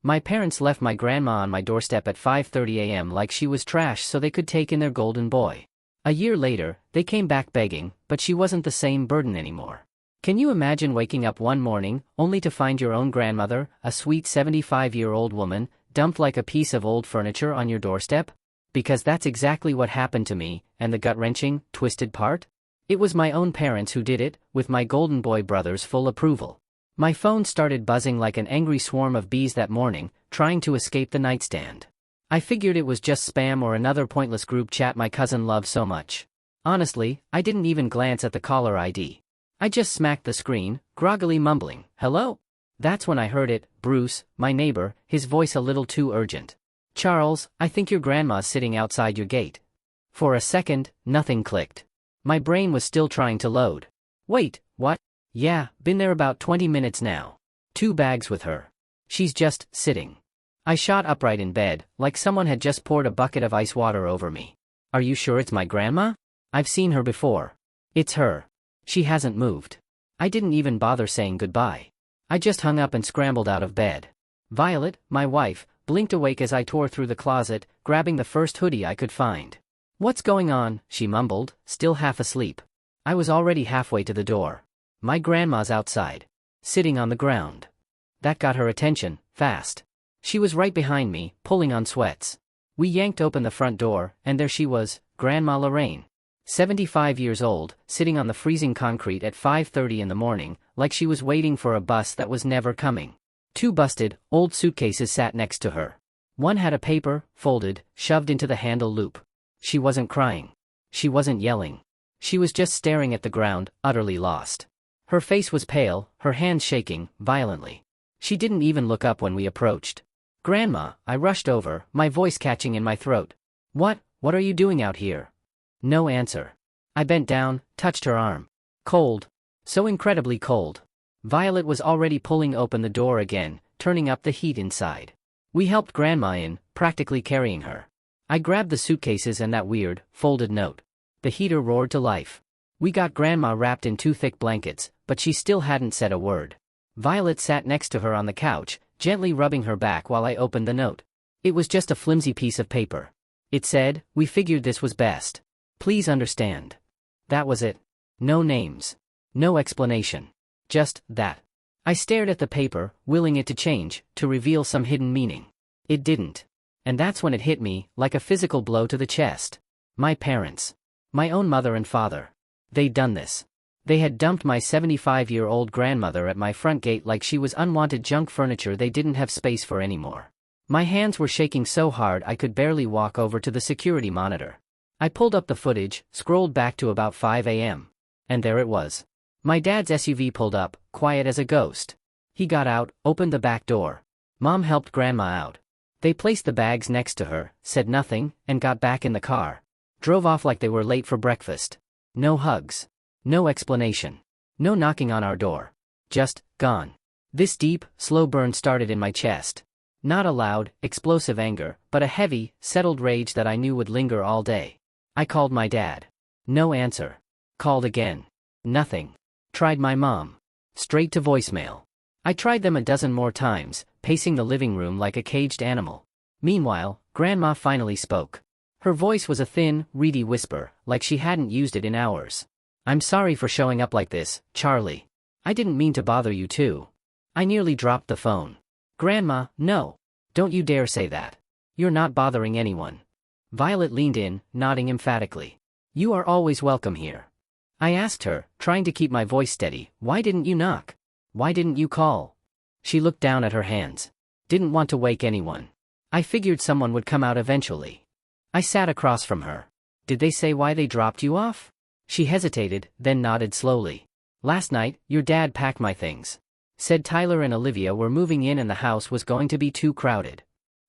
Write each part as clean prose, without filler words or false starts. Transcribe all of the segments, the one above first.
My parents left my grandma on my doorstep at 5:30 a.m. like she was trash so they could take in their golden boy. A year later, they came back begging, but she wasn't the same burden anymore. Can you imagine waking up one morning, only to find your own grandmother, a sweet 75-year-old woman, dumped like a piece of old furniture on your doorstep? Because that's exactly what happened to me, and the gut-wrenching, twisted part? It was my own parents who did it, with my golden boy brother's full approval. My phone started buzzing like an angry swarm of bees that morning, trying to escape the nightstand. I figured it was just spam or another pointless group chat my cousin loved so much. Honestly, I didn't even glance at the caller ID. I just smacked the screen, groggily mumbling, "Hello?" That's when I heard it, Bruce, my neighbor, his voice a little too urgent. "Charles, I think your grandma's sitting outside your gate." For a second, nothing clicked. My brain was still trying to load. Wait, what? Yeah, been there about 20 minutes now. 2 bags with her. She's just sitting. I shot upright in bed, like someone had just poured a bucket of ice water over me. Are you sure it's my grandma? I've seen her before. It's her. She hasn't moved. I didn't even bother saying goodbye. I just hung up and scrambled out of bed. Violet, my wife, blinked awake as I tore through the closet, grabbing the first hoodie I could find. "What's going on?" she mumbled, still half asleep. I was already halfway to the door. My grandma's outside. Sitting on the ground. That got her attention, fast. She was right behind me, pulling on sweats. We yanked open the front door, and there she was, Grandma Lorraine. 75 years old, sitting on the freezing concrete at 5:30 in the morning, like she was waiting for a bus that was never coming. 2 busted, old suitcases sat next to her. One had a paper, folded, shoved into the handle loop. She wasn't crying. She wasn't yelling. She was just staring at the ground, utterly lost. Her face was pale, her hands shaking, violently. She didn't even look up when we approached. "Grandma," I rushed over, my voice catching in my throat. What are you doing out here?" No answer. I bent down, touched her arm. Cold. So incredibly cold. Violet was already pulling open the door again, turning up the heat inside. We helped Grandma in, practically carrying her. I grabbed the suitcases and that weird, folded note. The heater roared to life. We got Grandma wrapped in 2 thick blankets, but she still hadn't said a word. Violet sat next to her on the couch, gently rubbing her back while I opened the note. It was just a flimsy piece of paper. It said, "We figured this was best. Please understand." That was it. No names. No explanation. Just that. I stared at the paper, willing it to change, to reveal some hidden meaning. It didn't. And that's when it hit me, like a physical blow to the chest. My parents. My own mother and father. They'd done this. They had dumped my 75-year-old grandmother at my front gate like she was unwanted junk furniture they didn't have space for anymore. My hands were shaking so hard I could barely walk over to the security monitor. I pulled up the footage, scrolled back to about 5 a.m. And there it was. My dad's SUV pulled up, quiet as a ghost. He got out, opened the back door. Mom helped Grandma out. They placed the bags next to her, said nothing, and got back in the car. Drove off like they were late for breakfast. No hugs. No explanation. No knocking on our door. Just, gone. This deep, slow burn started in my chest. Not a loud, explosive anger, but a heavy, settled rage that I knew would linger all day. I called my dad. No answer. Called again. Nothing. Tried my mom. Straight to voicemail. I tried them a dozen more times, pacing the living room like a caged animal. Meanwhile, Grandma finally spoke. Her voice was a thin, reedy whisper, like she hadn't used it in hours. "I'm sorry for showing up like this, Charlie. I didn't mean to bother you too." I nearly dropped the phone. "Grandma, no. Don't you dare say that. You're not bothering anyone." Violet leaned in, nodding emphatically. "You are always welcome here." I asked her, trying to keep my voice steady, "Why didn't you knock? Why didn't you call?" She looked down at her hands. "Didn't want to wake anyone. I figured someone would come out eventually." I sat across from her. "Did they say why they dropped you off?" She hesitated, then nodded slowly. "Last night, your dad packed my things. Said Tyler and Olivia were moving in and the house was going to be too crowded."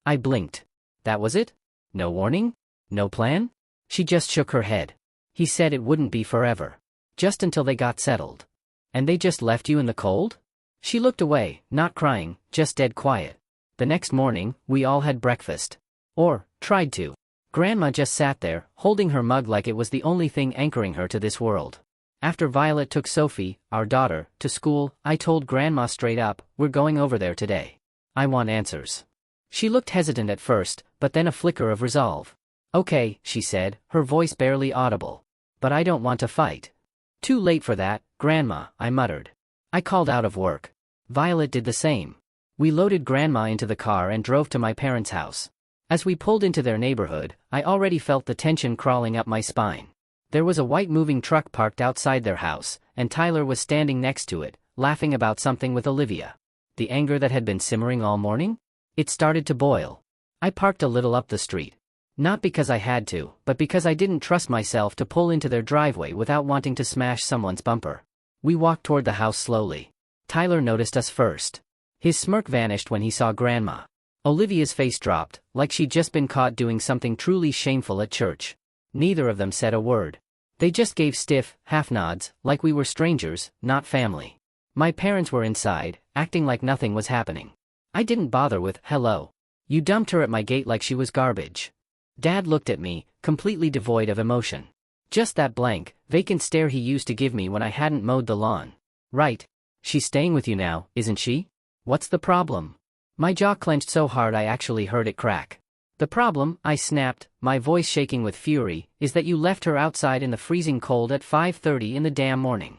I blinked. "That was it? No warning? No plan?" She just shook her head. "He said it wouldn't be forever. Just until they got settled. And they just left you in the cold?" She looked away, not crying, just dead quiet. The next morning, we all had breakfast. Or, tried to. Grandma just sat there, holding her mug like it was the only thing anchoring her to this world. After Violet took Sophie, our daughter, to school, I told Grandma straight up, "We're going over there today. I want answers. She looked hesitant at first, but then a flicker of resolve. Okay, she said, her voice barely audible. But I don't want to fight. Too late for that, Grandma, I muttered. I called out of work. Violet did the same. We loaded Grandma into the car and drove to my parents' house. As we pulled into their neighborhood, I already felt the tension crawling up my spine. There was a white moving truck parked outside their house, and Tyler was standing next to it, laughing about something with Olivia. The anger that had been simmering all morning? It started to boil. I parked a little up the street. Not because I had to, but because I didn't trust myself to pull into their driveway without wanting to smash someone's bumper. We walked toward the house slowly. Tyler noticed us first. His smirk vanished when he saw Grandma. Olivia's face dropped, like she'd just been caught doing something truly shameful at church. Neither of them said a word. They just gave stiff, half-nods, like we were strangers, not family. My parents were inside, acting like nothing was happening. I didn't bother with, hello. You dumped her at my gate like she was garbage. Dad looked at me, completely devoid of emotion. Just that blank, vacant stare he used to give me when I hadn't mowed the lawn. Right. She's staying with you now, isn't she? What's the problem? My jaw clenched so hard I actually heard it crack. The problem, I snapped, my voice shaking with fury, is that you left her outside in the freezing cold at 5:30 in the damn morning.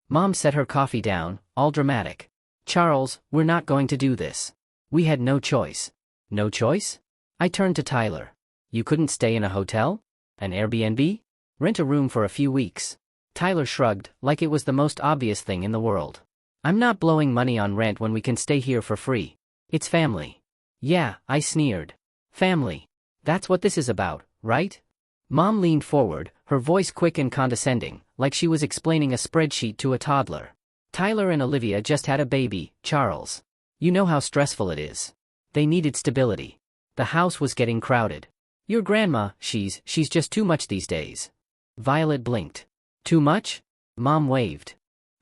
Mom set her coffee down, all dramatic. Charles, we're not going to do this. We had no choice. No choice? I turned to Tyler. You couldn't stay in a hotel? An Airbnb? Rent a room for a few weeks. Tyler shrugged, like it was the most obvious thing in the world. I'm not blowing money on rent when we can stay here for free. It's family. Yeah, I sneered. Family. That's what this is about, right? Mom leaned forward, her voice quick and condescending, like she was explaining a spreadsheet to a toddler. Tyler and Olivia just had a baby, Charles. You know how stressful it is. They needed stability. The house was getting crowded. Your grandma, she's just too much these days. Violet blinked. Too much? Mom waved.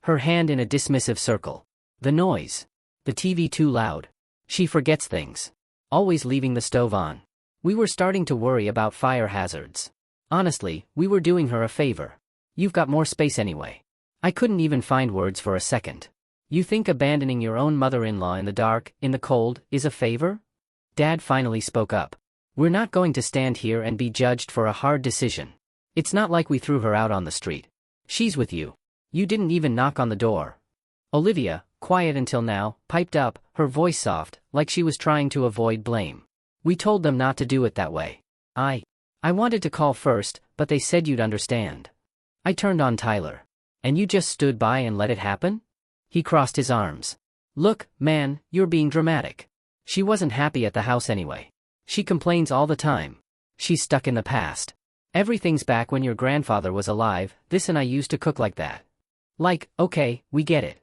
Her hand in a dismissive circle. The noise. The TV too loud. She forgets things. Always leaving the stove on. We were starting to worry about fire hazards. Honestly, we were doing her a favor. You've got more space anyway. I couldn't even find words for a second. You think abandoning your own mother-in-law in the dark, in the cold, is a favor? Dad finally spoke up. We're not going to stand here and be judged for a hard decision. It's not like we threw her out on the street. She's with you. You didn't even knock on the door. Olivia, quiet until now, piped up, her voice soft, like she was trying to avoid blame. We told them not to do it that way. I wanted to call first, but they said you'd understand. I turned on Tyler. And you just stood by and let it happen? He crossed his arms. Look, man, you're being dramatic. She wasn't happy at the house anyway. She complains all the time. She's stuck in the past. Everything's back when your grandfather was alive, this and I used to cook like that. Like, okay, we get it.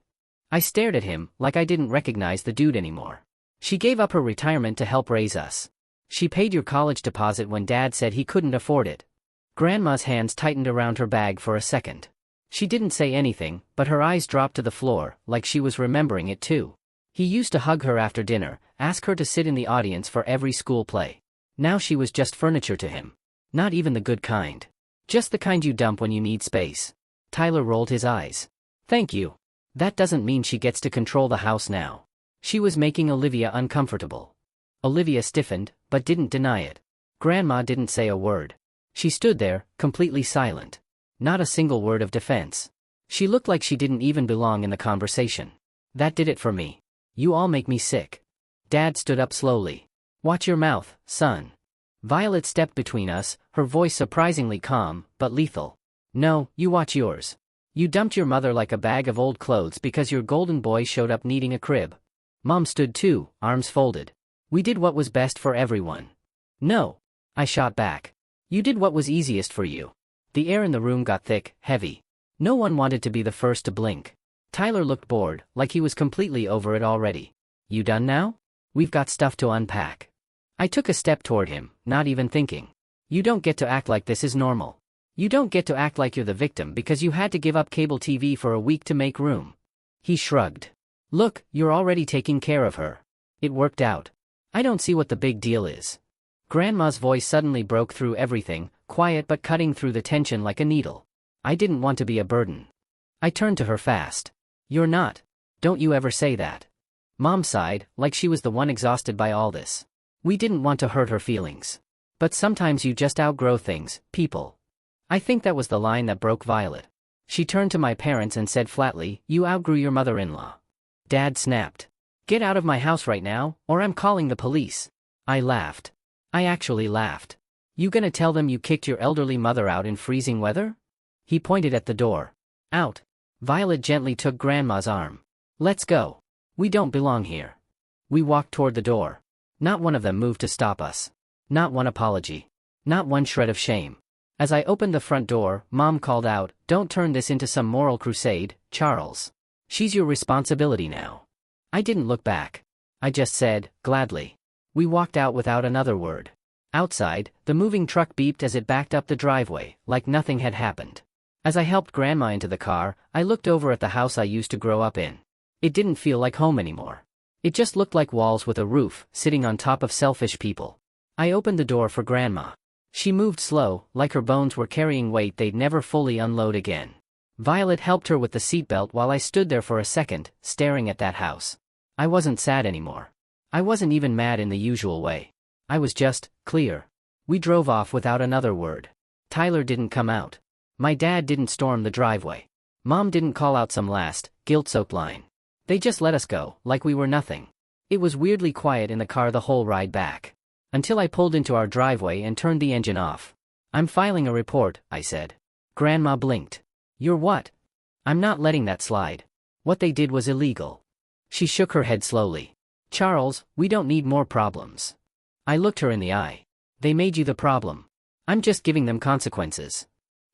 I stared at him, like I didn't recognize the dude anymore. She gave up her retirement to help raise us. She paid your college deposit when Dad said he couldn't afford it. Grandma's hands tightened around her bag for a second. She didn't say anything, but her eyes dropped to the floor, like she was remembering it too. He used to hug her after dinner, ask her to sit in the audience for every school play. Now she was just furniture to him. Not even the good kind. Just the kind you dump when you need space. Tyler rolled his eyes. Thank you. That doesn't mean she gets to control the house now. She was making Olivia uncomfortable. Olivia stiffened, but didn't deny it. Grandma didn't say a word. She stood there, completely silent. Not a single word of defense. She looked like she didn't even belong in the conversation. That did it for me. You all make me sick. Dad stood up slowly. Watch your mouth, son. Violet stepped between us, her voice surprisingly calm, but lethal. No, you watch yours. You dumped your mother like a bag of old clothes because your golden boy showed up needing a crib. Mom stood too, arms folded. We did what was best for everyone. No. I shot back. You did what was easiest for you. The air in the room got thick, heavy. No one wanted to be the first to blink. Tyler looked bored, like he was completely over it already. You done now? We've got stuff to unpack. I took a step toward him, not even thinking. You don't get to act like this is normal. You don't get to act like you're the victim because you had to give up cable TV for a week to make room. He shrugged. Look, you're already taking care of her. It worked out. I don't see what the big deal is. Grandma's voice suddenly broke through everything, quiet but cutting through the tension like a needle. I didn't want to be a burden. I turned to her fast. You're not. Don't you ever say that. Mom sighed, like she was the one exhausted by all this. We didn't want to hurt her feelings. But sometimes you just outgrow things, people. I think that was the line that broke Violet. She turned to my parents and said flatly, "You outgrew your mother-in-law." Dad snapped. "Get out of my house right now, or I'm calling the police." I laughed. I actually laughed. "You gonna tell them you kicked your elderly mother out in freezing weather?" He pointed at the door. "Out." Violet gently took Grandma's arm. "Let's go. We don't belong here." We walked toward the door. Not one of them moved to stop us. Not one apology. Not one shred of shame. As I opened the front door, Mom called out, "Don't turn this into some moral crusade, Charles. She's your responsibility now." I didn't look back. I just said, "Gladly." We walked out without another word. Outside, the moving truck beeped as it backed up the driveway, like nothing had happened. As I helped Grandma into the car, I looked over at the house I used to grow up in. It didn't feel like home anymore. It just looked like walls with a roof, sitting on top of selfish people. I opened the door for Grandma. She moved slow, like her bones were carrying weight they'd never fully unload again. Violet helped her with the seatbelt while I stood there for a second, staring at that house. I wasn't sad anymore. I wasn't even mad in the usual way. I was just clear. We drove off without another word. Tyler didn't come out. My dad didn't storm the driveway. Mom didn't call out some last, guilt-soaked line. They just let us go, like we were nothing. It was weirdly quiet in the car the whole ride back. Until I pulled into our driveway and turned the engine off. "I'm filing a report," I said. Grandma blinked. "You're what?" "I'm not letting that slide. What they did was illegal." She shook her head slowly. "Charles, we don't need more problems." I looked her in the eye. "They made you the problem. I'm just giving them consequences."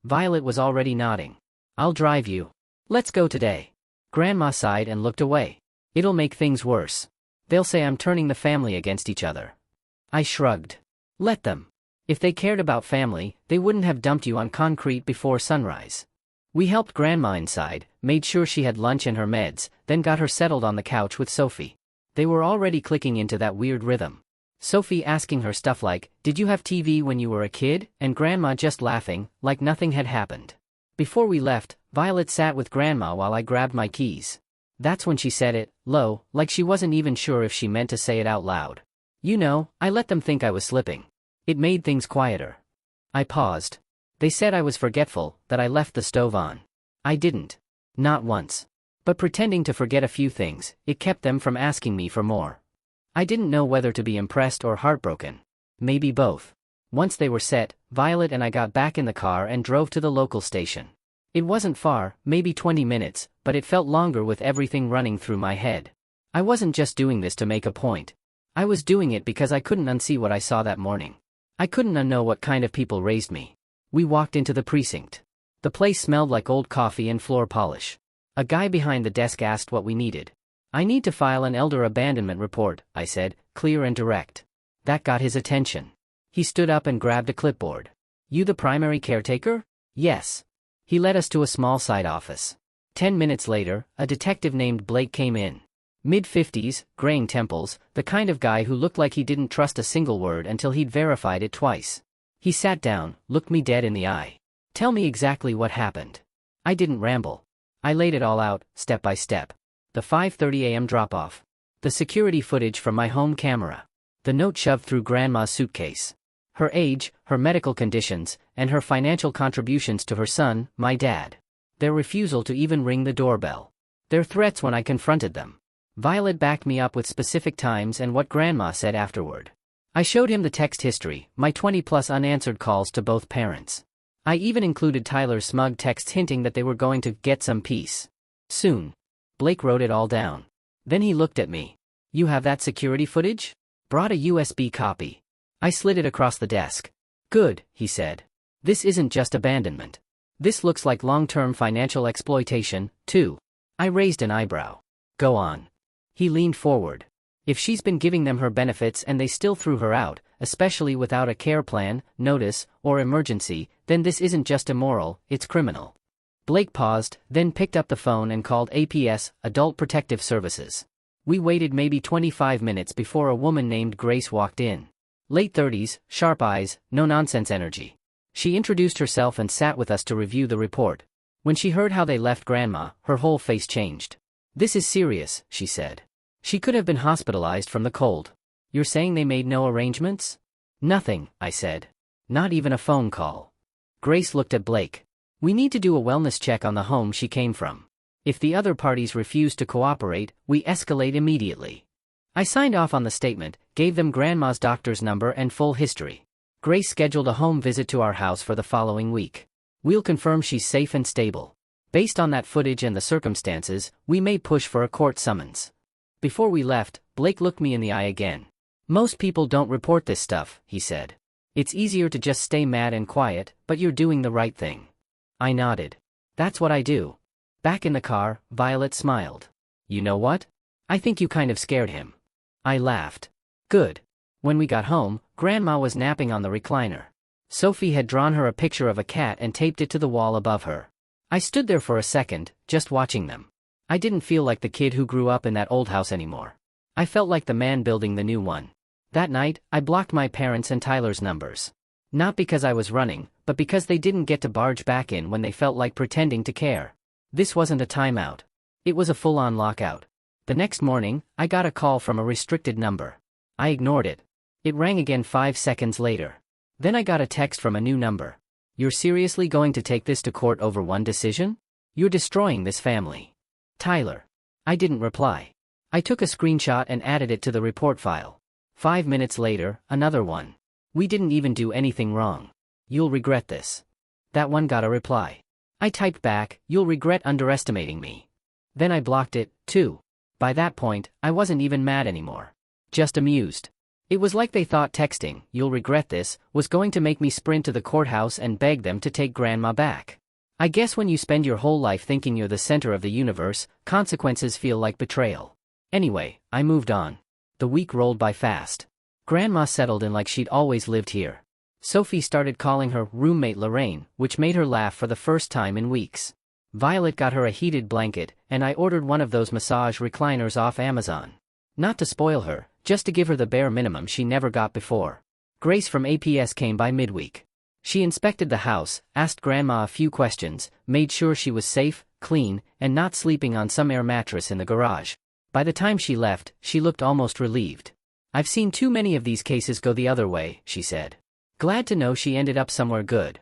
Violet was already nodding. "I'll drive you. Let's go today." Grandma sighed and looked away. "It'll make things worse. They'll say I'm turning the family against each other." I shrugged. "Let them. If they cared about family, they wouldn't have dumped you on concrete before sunrise." We helped Grandma inside, made sure she had lunch and her meds, then got her settled on the couch with Sophie. They were already clicking into that weird rhythm. Sophie asking her stuff like, "Did you have TV when you were a kid?" and Grandma just laughing, like nothing had happened. Before we left, Violet sat with Grandma while I grabbed my keys. That's when she said it, low, like she wasn't even sure if she meant to say it out loud. "You know, I let them think I was slipping. It made things quieter." I paused. "They said I was forgetful, that I left the stove on. I didn't. Not once. But pretending to forget a few things, it kept them from asking me for more." I didn't know whether to be impressed or heartbroken. Maybe both. Once they were set, Violet and I got back in the car and drove to the local station. It wasn't far, maybe 20 minutes, but it felt longer with everything running through my head. I wasn't just doing this to make a point. I was doing it because I couldn't unsee what I saw that morning. I couldn't unknow what kind of people raised me. We walked into the precinct. The place smelled like old coffee and floor polish. A guy behind the desk asked what we needed. "I need to file an elder abandonment report," I said, clear and direct. That got his attention. He stood up and grabbed a clipboard. "You the primary caretaker?" "Yes." He led us to a small side office. 10 minutes later, a detective named Blake came in. Mid-50s, graying temples, the kind of guy who looked like he didn't trust a single word until he'd verified it twice. He sat down, looked me dead in the eye. "Tell me exactly what happened." I didn't ramble. I laid it all out, step by step. The 5:30 a.m. drop-off. The security footage from my home camera. The note shoved through Grandma's suitcase. Her age, her medical conditions, and her financial contributions to her son, my dad. Their refusal to even ring the doorbell. Their threats when I confronted them. Violet backed me up with specific times and what Grandma said afterward. I showed him the text history, my 20-plus unanswered calls to both parents. I even included Tyler's smug texts hinting that they were going to get some peace soon. Blake wrote it all down. Then he looked at me. "You have that security footage?" "Brought a USB copy." I slid it across the desk. "Good," he said. "This isn't just abandonment. This looks like long-term financial exploitation, too." I raised an eyebrow. "Go on." He leaned forward. "If she's been giving them her benefits and they still threw her out, especially without a care plan, notice, or emergency, then this isn't just immoral, it's criminal." Blake paused, then picked up the phone and called APS, Adult Protective Services. We waited maybe 25 minutes before a woman named Grace walked in. Late 30s, sharp eyes, no-nonsense energy. She introduced herself and sat with us to review the report. When she heard how they left Grandma, her whole face changed. "This is serious," she said. She could have been hospitalized from the cold. You're saying they made no arrangements? Nothing, I said. Not even a phone call. Grace looked at Blake. We need to do a wellness check on the home she came from. If the other parties refuse to cooperate, we escalate immediately. I signed off on the statement, gave them Grandma's doctor's number and full history. Grace scheduled a home visit to our house for the following week. We'll confirm she's safe and stable. Based on that footage and the circumstances, we may push for a court summons. Before we left, Blake looked me in the eye again. Most people don't report this stuff, he said. It's easier to just stay mad and quiet, but you're doing the right thing. I nodded. That's what I do. Back in the car, Violet smiled. You know what? I think you kind of scared him. I laughed. Good. When we got home, Grandma was napping on the recliner. Sophie had drawn her a picture of a cat and taped it to the wall above her. I stood there for a second, just watching them. I didn't feel like the kid who grew up in that old house anymore. I felt like the man building the new one. That night, I blocked my parents' and Tyler's numbers. Not because I was running, but because they didn't get to barge back in when they felt like pretending to care. This wasn't a timeout. It was a full-on lockout. The next morning, I got a call from a restricted number. I ignored it. It rang again 5 seconds later. Then I got a text from a new number. You're seriously going to take this to court over one decision? You're destroying this family. Tyler. I didn't reply. I took a screenshot and added it to the report file. 5 minutes later, another one. We didn't even do anything wrong. You'll regret this. That one got a reply. I typed back, you'll regret underestimating me. Then I blocked it, too. By that point, I wasn't even mad anymore. Just amused. It was like they thought texting, you'll regret this, was going to make me sprint to the courthouse and beg them to take Grandma back. I guess when you spend your whole life thinking you're the center of the universe, consequences feel like betrayal. Anyway, I moved on. The week rolled by fast. Grandma settled in like she'd always lived here. Sophie started calling her roommate Lorraine, which made her laugh for the first time in weeks. Violet got her a heated blanket, and I ordered one of those massage recliners off Amazon. Not to spoil her, just to give her the bare minimum she never got before. Grace from APS came by midweek. She inspected the house, asked Grandma a few questions, made sure she was safe, clean, and not sleeping on some air mattress in the garage. By the time she left, she looked almost relieved. I've seen too many of these cases go the other way, she said. Glad to know she ended up somewhere good.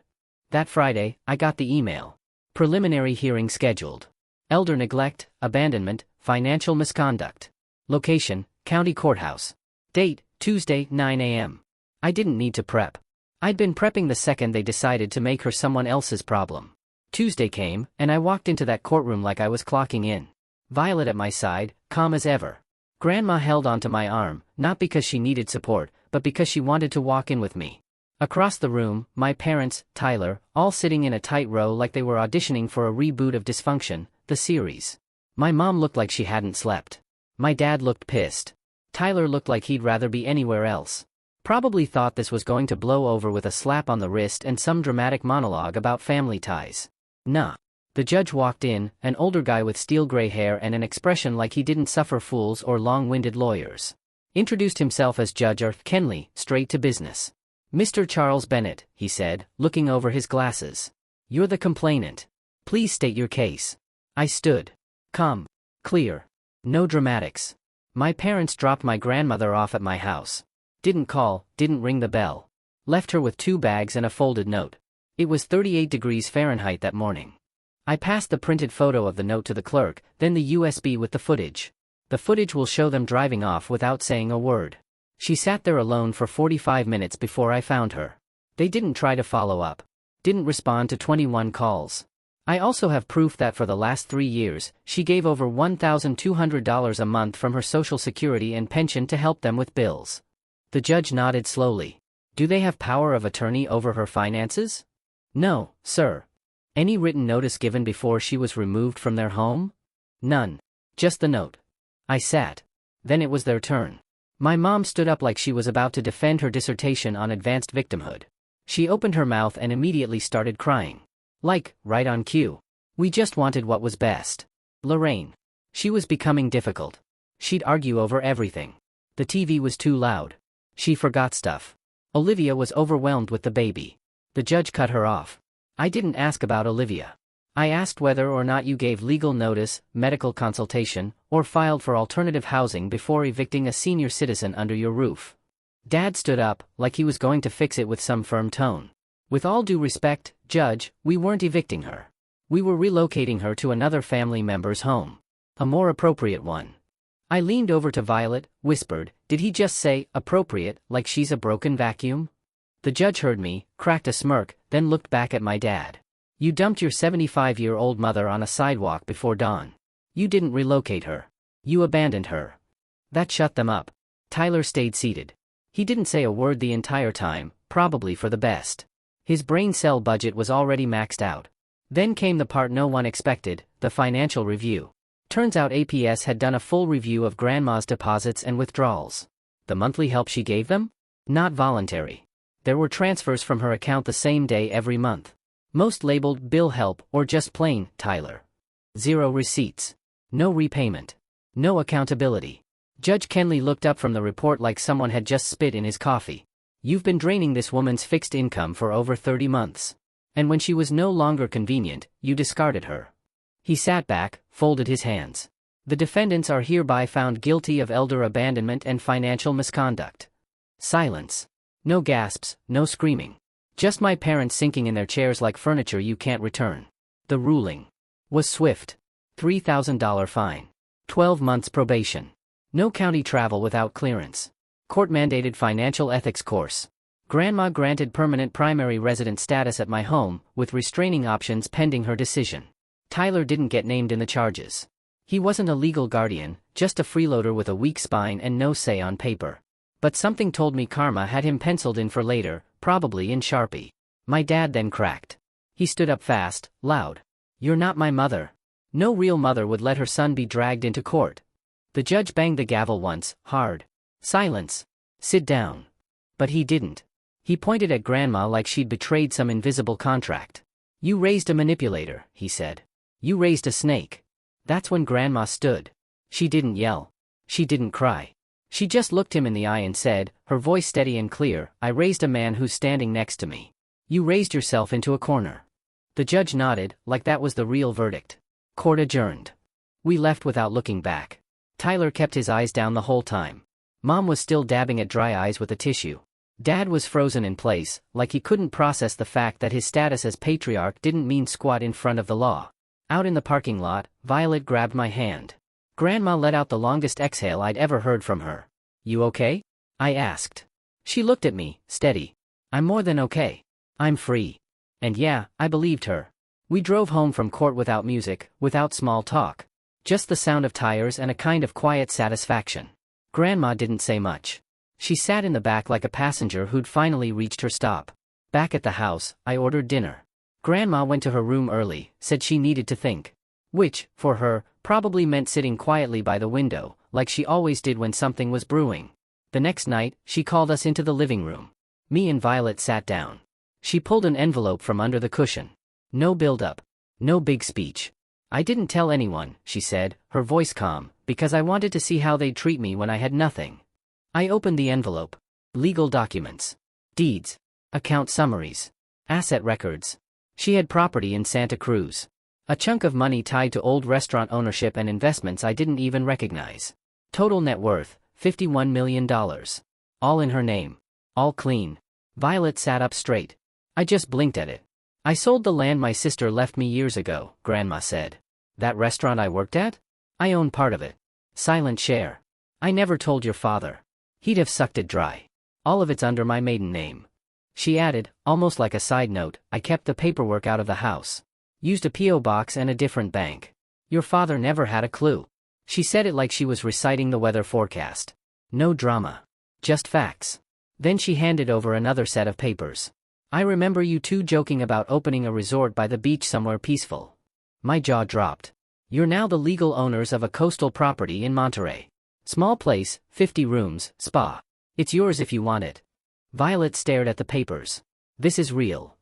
That Friday, I got the email. Preliminary hearing scheduled. Elder neglect, abandonment, financial misconduct. Location, County Courthouse. Date, Tuesday, 9 a.m. I didn't need to prep. I'd been prepping the second they decided to make her someone else's problem. Tuesday came, and I walked into that courtroom like I was clocking in. Violet at my side, calm as ever. Grandma held onto my arm, not because she needed support, but because she wanted to walk in with me. Across the room, my parents, Tyler, all sitting in a tight row like they were auditioning for a reboot of Dysfunction, the series. My mom looked like she hadn't slept. My dad looked pissed. Tyler looked like he'd rather be anywhere else. Probably thought this was going to blow over with a slap on the wrist and some dramatic monologue about family ties. Nah. The judge walked in, an older guy with steel gray hair and an expression like he didn't suffer fools or long-winded lawyers. Introduced himself as Judge Arthur Kenley, straight to business. Mr. Charles Bennett, he said, looking over his glasses. You're the complainant. Please state your case. I stood. Calm. Clear. No dramatics. My parents dropped my grandmother off at my house. Didn't call, didn't ring the bell. Left her with 2 bags and a folded note. It was 38 degrees Fahrenheit that morning. I passed the printed photo of the note to the clerk, then the USB with the footage. The footage will show them driving off without saying a word. She sat there alone for 45 minutes before I found her. They didn't try to follow up. Didn't respond to 21 calls. I also have proof that for the last 3 years, she gave over $1,200 a month from her Social Security and pension to help them with bills. The judge nodded slowly. Do they have power of attorney over her finances? No, sir. Any written notice given before she was removed from their home? None. Just the note. I sat. Then it was their turn. My mom stood up like she was about to defend her dissertation on advanced victimhood. She opened her mouth and immediately started crying. Like, right on cue. We just wanted what was best. Lorraine. She was becoming difficult. She'd argue over everything. The TV was too loud. She forgot stuff. Olivia was overwhelmed with the baby. The judge cut her off. I didn't ask about Olivia. I asked whether or not you gave legal notice, medical consultation, or filed for alternative housing before evicting a senior citizen under your roof. Dad stood up, like he was going to fix it with some firm tone. With all due respect, Judge, we weren't evicting her. We were relocating her to another family member's home. A more appropriate one. I leaned over to Violet, whispered, did he just say, appropriate, like she's a broken vacuum? The judge heard me, cracked a smirk, then looked back at my dad. You dumped your 75-year-old mother on a sidewalk before dawn. You didn't relocate her. You abandoned her. That shut them up. Tyler stayed seated. He didn't say a word the entire time, probably for the best. His brain cell budget was already maxed out. Then came the part no one expected, the financial review. Turns out APS had done a full review of Grandma's deposits and withdrawals. The monthly help she gave them? Not voluntary. There were transfers from her account the same day every month. Most labeled bill help or just plain Tyler. 0 receipts. No repayment. No accountability. Judge Kenley looked up from the report like someone had just spit in his coffee. You've been draining this woman's fixed income for over 30 months. And when she was no longer convenient, you discarded her. He sat back, folded his hands. The defendants are hereby found guilty of elder abandonment and financial misconduct. Silence. No gasps, no screaming. Just my parents sinking in their chairs like furniture you can't return. The ruling was swift. $3,000 fine. 12 months probation. No county travel without clearance. Court-mandated financial ethics course. Grandma granted permanent primary resident status at my home, with restraining options pending her decision. Tyler didn't get named in the charges. He wasn't a legal guardian, just a freeloader with a weak spine and no say on paper. But something told me karma had him penciled in for later, probably in Sharpie. My dad then cracked. He stood up fast, loud. You're not my mother. No real mother would let her son be dragged into court. The judge banged the gavel once, hard. Silence. Sit down. But he didn't. He pointed at Grandma like she'd betrayed some invisible contract. You raised a manipulator, he said. You raised a snake. That's when Grandma stood. She didn't yell. She didn't cry. She just looked him in the eye and said, her voice steady and clear, I raised a man who's standing next to me. You raised yourself into a corner. The judge nodded, like that was the real verdict. Court adjourned. We left without looking back. Tyler kept his eyes down the whole time. Mom was still dabbing at dry eyes with a tissue. Dad was frozen in place, like he couldn't process the fact that his status as patriarch didn't mean squat in front of the law. Out in the parking lot, Violet grabbed my hand. Grandma let out the longest exhale I'd ever heard from her. You okay? I asked. She looked at me, steady. I'm more than okay. I'm free. And yeah, I believed her. We drove home from court without music, without small talk. Just the sound of tires and a kind of quiet satisfaction. Grandma didn't say much. She sat in the back like a passenger who'd finally reached her stop. Back at the house, I ordered dinner. Grandma went to her room early, said she needed to think. Which, for her, probably meant sitting quietly by the window, like she always did when something was brewing. The next night, she called us into the living room. Me and Violet sat down. She pulled an envelope from under the cushion. No build-up. No big speech. I didn't tell anyone, she said, her voice calm, because I wanted to see how they'd treat me when I had nothing. I opened the envelope. Legal documents. Deeds. Account summaries. Asset records. She had property in Santa Cruz. A chunk of money tied to old restaurant ownership and investments I didn't even recognize. Total net worth, $51 million. All in her name. All clean. Violet sat up straight. I just blinked at it. I sold the land my sister left me years ago, Grandma said. That restaurant I worked at? I own part of it. Silent share. I never told your father. He'd have sucked it dry. All of it's under my maiden name. She added, almost like a side note, I kept the paperwork out of the house. Used a P.O. box and a different bank. Your father never had a clue. She said it like she was reciting the weather forecast. No drama. Just facts. Then she handed over another set of papers. I remember you two joking about opening a resort by the beach somewhere peaceful. My jaw dropped. You're now the legal owners of a coastal property in Monterey. Small place, 50 rooms, spa. It's yours if you want it. Violet stared at the papers. This is real.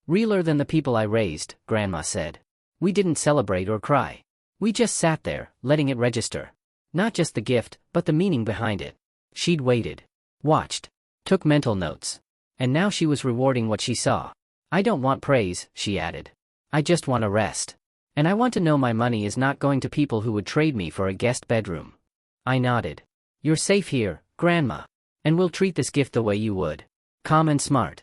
Realer than the people I raised, Grandma said. We didn't celebrate or cry. We just sat there, letting it register. Not just the gift, but the meaning behind it. She'd waited. Watched. Took mental notes. And now she was rewarding what she saw. I don't want praise, she added. I just want a rest. And I want to know my money is not going to people who would trade me for a guest bedroom. I nodded. You're safe here, Grandma. And we'll treat this gift the way you would. Calm and smart.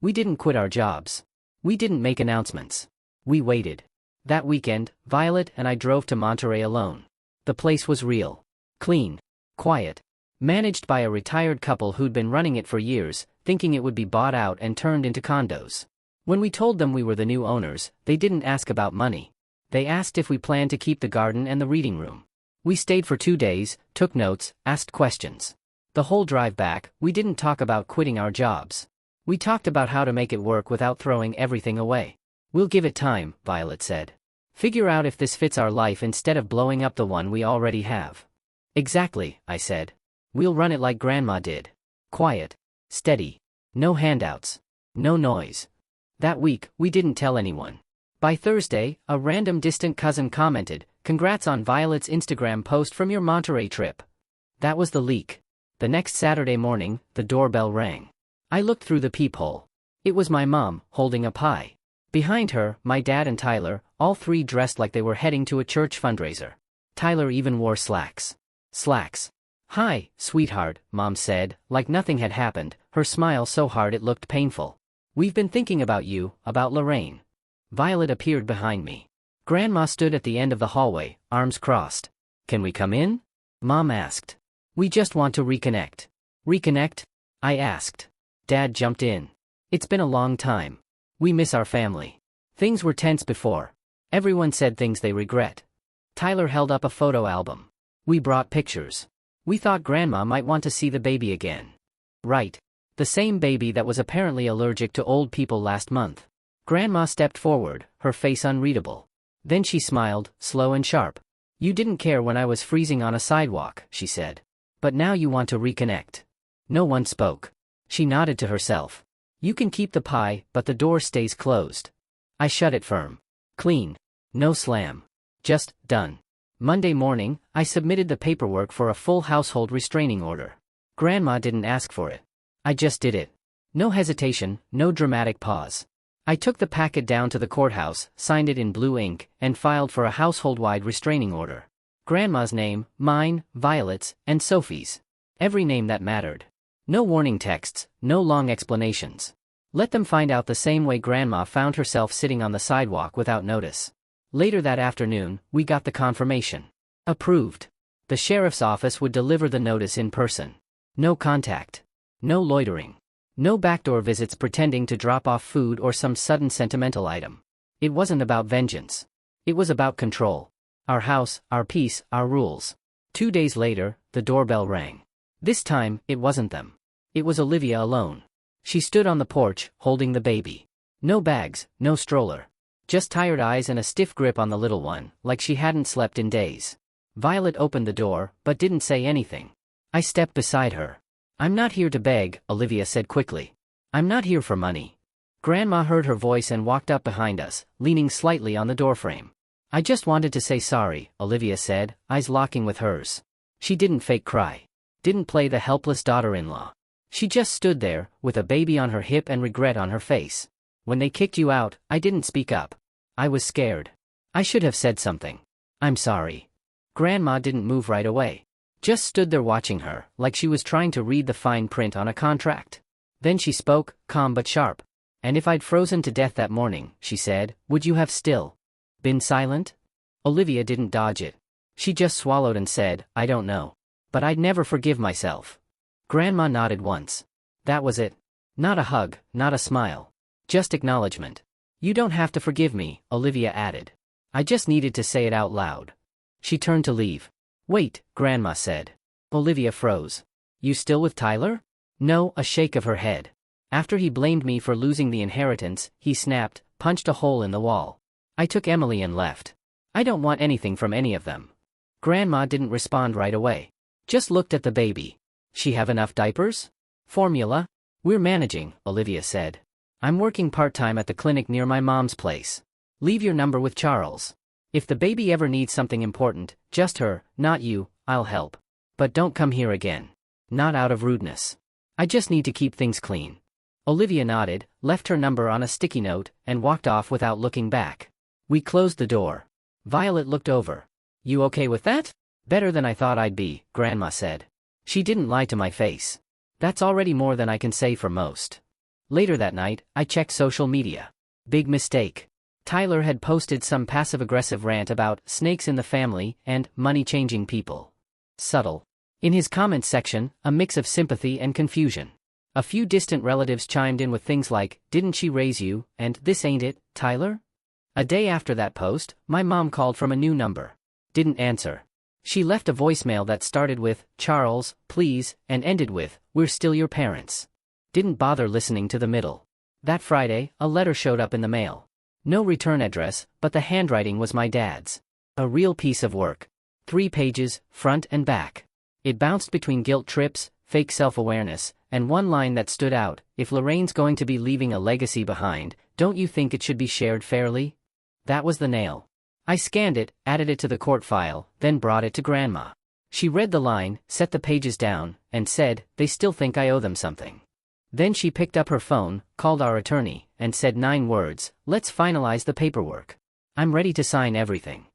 We didn't quit our jobs. We didn't make announcements. We waited. That weekend, Violet and I drove to Monterey alone. The place was real. Clean. Quiet. Managed by a retired couple who'd been running it for years, thinking it would be bought out and turned into condos. When we told them we were the new owners, they didn't ask about money. They asked if we planned to keep the garden and the reading room. We stayed for 2 days, took notes, asked questions. The whole drive back, we didn't talk about quitting our jobs. We talked about how to make it work without throwing everything away. We'll give it time, Violet said. Figure out if this fits our life instead of blowing up the one we already have. Exactly, I said. We'll run it like Grandma did. Quiet. Steady. No handouts. No noise. That week, we didn't tell anyone. By Thursday, a random distant cousin commented, "Congrats on Violet's Instagram post from your Monterey trip." That was the leak. The next Saturday morning, the doorbell rang. I looked through the peephole. It was my mom, holding a pie. Behind her, my dad and Tyler, all three dressed like they were heading to a church fundraiser. Tyler even wore slacks. Slacks. "Hi, sweetheart," Mom said, like nothing had happened, her smile so hard it looked painful. "We've been thinking about you, about Lorraine." Violet appeared behind me. Grandma stood at the end of the hallway, arms crossed. "Can we come in?" Mom asked. "We just want to reconnect." "Reconnect?" I asked. Dad jumped in. "It's been a long time. We miss our family. Things were tense before. Everyone said things they regret." Tyler held up a photo album. "We brought pictures. We thought Grandma might want to see the baby again." "Right. The same baby that was apparently allergic to old people last month." Grandma stepped forward, her face unreadable. Then she smiled, slow and sharp. "You didn't care when I was freezing on a sidewalk," she said. "But now you want to reconnect." No one spoke. She nodded to herself. "You can keep the pie, but the door stays closed." I shut it firm. Clean. No slam. Just, done. Monday morning, I submitted the paperwork for a full household restraining order. Grandma didn't ask for it. I just did it. No hesitation, no dramatic pause. I took the packet down to the courthouse, signed it in blue ink, and filed for a household-wide restraining order. Grandma's name, mine, Violet's, and Sophie's. Every name that mattered. No warning texts, no long explanations. Let them find out the same way Grandma found herself sitting on the sidewalk without notice. Later that afternoon, we got the confirmation. Approved. The sheriff's office would deliver the notice in person. No contact. No loitering. No backdoor visits pretending to drop off food or some sudden sentimental item. It wasn't about vengeance. It was about control. Our house, our peace, our rules. 2 days later, the doorbell rang. This time, it wasn't them. It was Olivia alone. She stood on the porch, holding the baby. No bags, no stroller. Just tired eyes and a stiff grip on the little one, like she hadn't slept in days. Violet opened the door, but didn't say anything. I stepped beside her. "I'm not here to beg," Olivia said quickly. "I'm not here for money." Grandma heard her voice and walked up behind us, leaning slightly on the doorframe. "I just wanted to say sorry," Olivia said, eyes locking with hers. She didn't fake cry. Didn't play the helpless daughter-in-law. She just stood there, with a baby on her hip and regret on her face. "When they kicked you out, I didn't speak up. I was scared. I should have said something. I'm sorry." Grandma didn't move right away. Just stood there watching her, like she was trying to read the fine print on a contract. Then she spoke, calm but sharp. "And if I'd frozen to death that morning," she said, "would you have still been silent?" Olivia didn't dodge it. She just swallowed and said, "I don't know. But I'd never forgive myself." Grandma nodded once. That was it. Not a hug, not a smile. Just acknowledgement. "You don't have to forgive me," Olivia added. I just needed to say it out loud. She turned to leave. "Wait," Grandma said. Olivia froze. "You still with Tyler?" "No," a shake of her head. "After he blamed me for losing the inheritance, he snapped, punched a hole in the wall. I took Emily and left. I don't want anything from any of them." Grandma didn't respond right away. Just looked at the baby. "She have enough diapers? Formula?" "We're managing," Olivia said. "I'm working part-time at the clinic near my mom's place. Leave your number with Charles. If the baby ever needs something important, just her, not you, I'll help. But don't come here again. Not out of rudeness. I just need to keep things clean." Olivia nodded, left her number on a sticky note, and walked off without looking back. We closed the door. Violet looked over. You okay with that? Better than I thought I'd be, Grandma said. She didn't lie to my face. That's already more than I can say for most. Later that night, I checked social media. Big mistake. Tyler had posted some passive-aggressive rant about snakes in the family and money-changing people. Subtle. In his comments section, a mix of sympathy and confusion. A few distant relatives chimed in with things like, "Didn't she raise you?" and "This ain't it, Tyler?" A day after that post, my mom called from a new number. Didn't answer. She left a voicemail that started with, "Charles, please," and ended with, "We're still your parents." Didn't bother listening to the middle. That Friday, a letter showed up in the mail. No return address, but the handwriting was my dad's. A real piece of work. 3 pages, front and back. It bounced between guilt trips, fake self-awareness, and one line that stood out: "If Lorraine's going to be leaving a legacy behind, don't you think it should be shared fairly?" That was the nail. I scanned it, added it to the court file, then brought it to Grandma. She read the line, set the pages down, and said, "They still think I owe them something." Then she picked up her phone, called our attorney, and said 9 words, "Let's finalize the paperwork. I'm ready to sign everything."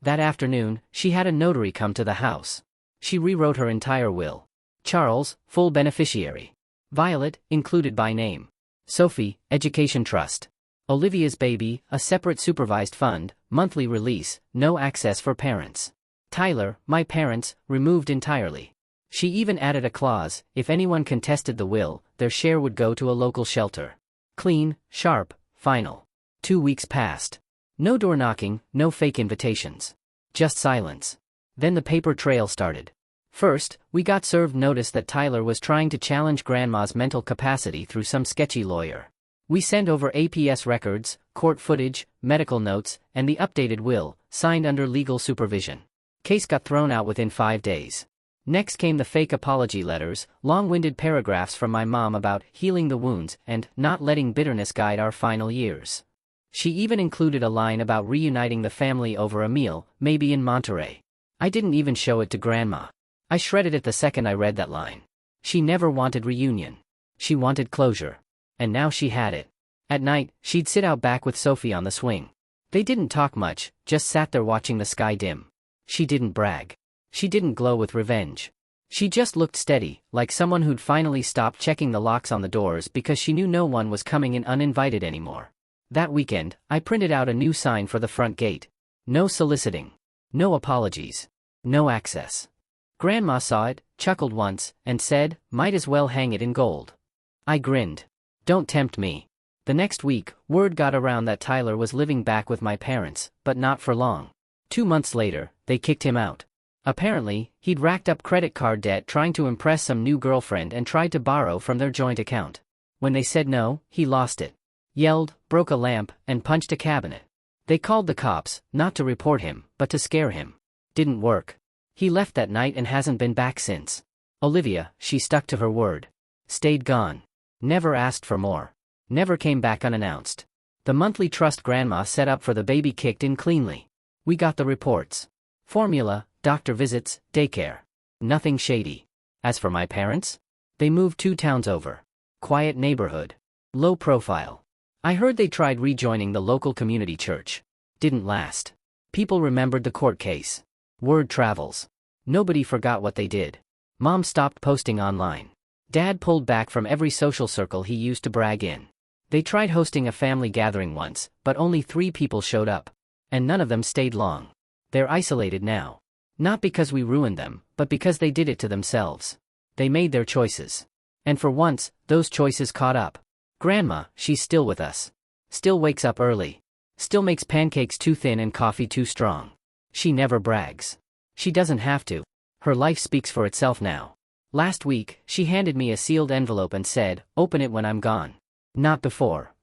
That afternoon, she had a notary come to the house. She rewrote her entire will. Charles, full beneficiary. Violet, included by name. Sophie, education trust. Olivia's baby, a separate supervised fund, monthly release, no access for parents. Tyler, my parents, removed entirely. She even added a clause: if anyone contested the will, their share would go to a local shelter. Clean, sharp, final. 2 weeks passed. No door knocking, no fake invitations. Just silence. Then the paper trail started. First, we got served notice that Tyler was trying to challenge Grandma's mental capacity through some sketchy lawyer. We sent over APS records, court footage, medical notes, and the updated will, signed under legal supervision. Case got thrown out within 5 days. Next came the fake apology letters, long-winded paragraphs from my mom about healing the wounds and not letting bitterness guide our final years. She even included a line about reuniting the family over a meal, maybe in Monterey. I didn't even show it to Grandma. I shredded it the second I read that line. She never wanted reunion. She wanted closure. And now she had it. At night, she'd sit out back with Sophie on the swing. They didn't talk much, just sat there watching the sky dim. She didn't brag. She didn't glow with revenge. She just looked steady, like someone who'd finally stopped checking the locks on the doors because she knew no one was coming in uninvited anymore. That weekend, I printed out a new sign for the front gate. No soliciting. No apologies. No access. Grandma saw it, chuckled once, and said, "Might as well hang it in gold." I grinned. Don't tempt me. The next week, word got around that Tyler was living back with my parents, but not for long. 2 months later, they kicked him out. Apparently, he'd racked up credit card debt trying to impress some new girlfriend and tried to borrow from their joint account. When they said no, he lost it. Yelled, broke a lamp, and punched a cabinet. They called the cops, not to report him, but to scare him. Didn't work. He left that night and hasn't been back since. Olivia, she stuck to her word. Stayed gone. Never asked for more. Never came back unannounced. The monthly trust Grandma set up for the baby kicked in cleanly. We got the reports. Formula, doctor visits, daycare. Nothing shady. As for my parents? They moved 2 towns over. Quiet neighborhood. Low profile. I heard they tried rejoining the local community church. Didn't last. People remembered the court case. Word travels. Nobody forgot what they did. Mom stopped posting online. Dad pulled back from every social circle he used to brag in. They tried hosting a family gathering once, but only 3 people showed up. And none of them stayed long. They're isolated now. Not because we ruined them, but because they did it to themselves. They made their choices. And for once, those choices caught up. Grandma, she's still with us. Still wakes up early. Still makes pancakes too thin and coffee too strong. She never brags. She doesn't have to. Her life speaks for itself now. Last week, she handed me a sealed envelope and said, "Open it when I'm gone." Not before.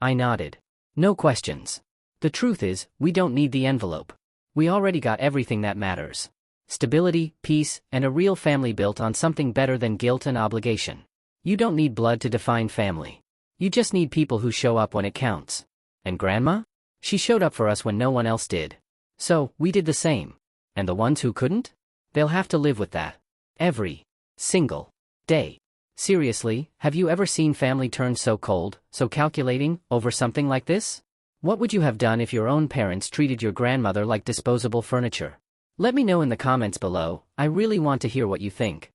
I nodded. No questions. The truth is, we don't need the envelope. We already got everything that matters. Stability, peace, and a real family built on something better than guilt and obligation. You don't need blood to define family. You just need people who show up when it counts. And Grandma? She showed up for us when no one else did. So, we did the same. And the ones who couldn't? They'll have to live with that. Every single day. Seriously, have you ever seen family turn so cold, so calculating, over something like this? What would you have done if your own parents treated your grandmother like disposable furniture? Let me know in the comments below. I really want to hear what you think.